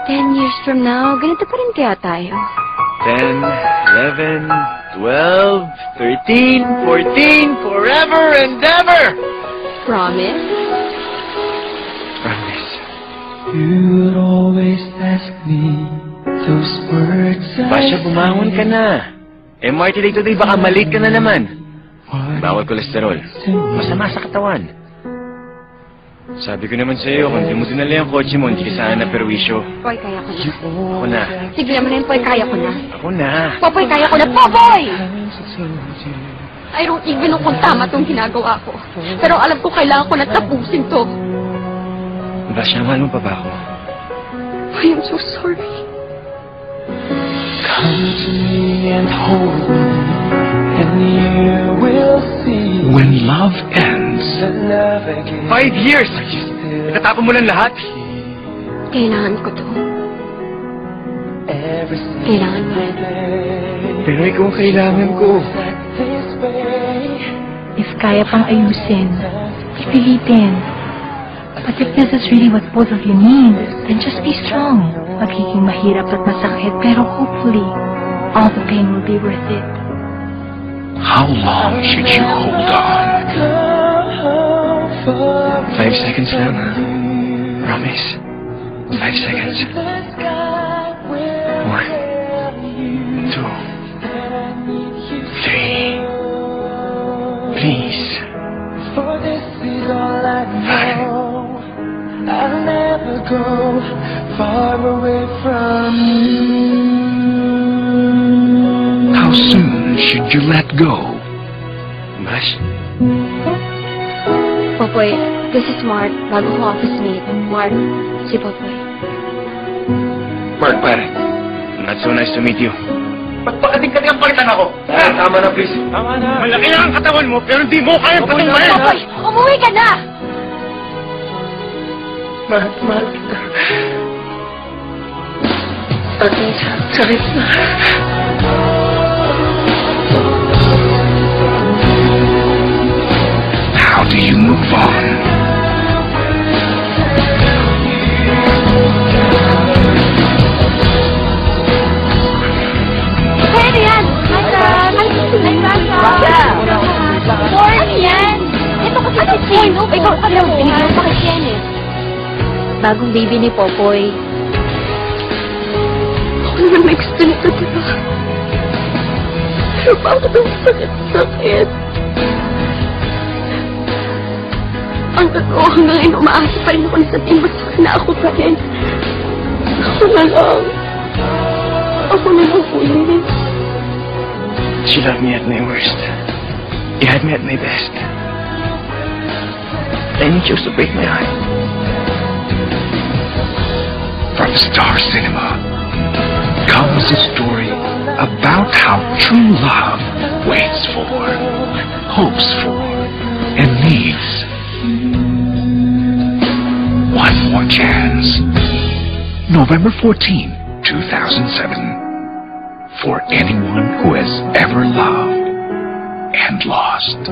10 years from now, ganito pa rin kaya tayo? 10, 11, 12, 13, 14, forever and ever! Promise? Promise. You'd always ask me those words. Basha, bumangon ka na. MRT day today, baka malate ka na naman. Bawal kolesterol. Masama sa katawan. Sabi ko naman sa'yo, kung di mo dinala yung kotse mo, hindi ka sana perwisyo. Poy, kaya ko na. Ako na. Sige naman na yun, Poy, kaya ko na. Ako na. Popoy, kaya ko na. Popoy! I don't even know kung tama itong ginagawa ko. Pero alam ko kailangan ko na tapusin to. Basha, mahal mo pa ba ako? I am so sorry. Come to me and hold me, and you will see. When love ends, 5 years! Itatapon mo lang lahat? Kailangan ko to. Kailangan mo rin. Pero ikaw ang kailangan ko. If kaya pang ayusin, pilitin. But if this is really what both of you need, then just be strong. Magiging mahirap at masakit, pero hopefully, all the pain will be worth it. how long should you hold on? 5 seconds lang. Promise. 5 seconds. 1, 2, 3. Please. 5. I'll never go far away from you. How soon should you let go? Bash? Popoy, this is Mark, bago ko office mate. Mark, si Popoy. Mark, pare. Not so nice to meet you. Ba't pakating-kating ang palitan ako? Tama na, please. Tama na. Malaki lang ang katawan mo, pero hindi mo kayang patumbayan. Popoy, umuwi ka na! Mahal kita. Sakit na. How do you move on? Pwede yan! Born yan! Ito kasi si Chen. Ikaw, alam mo, binigyan pa kay Chen eh. Bagong baby ni Popoy. Ako naman may gusto nito, diba? Pero bakit ang sakit-sakit? Ang totoo hanggang ngayon, umaasa pa rin ako na sabihin mo sa akin na ako pa rin. Ako na lang. Ako na lang ulit. She loved me at my worst. You had me at my best. And you chose to break my heart. From Star Cinema comes a story about how true love waits for, hopes for, and needs one more chance. November 14, 2007. For anyone who has ever loved and lost.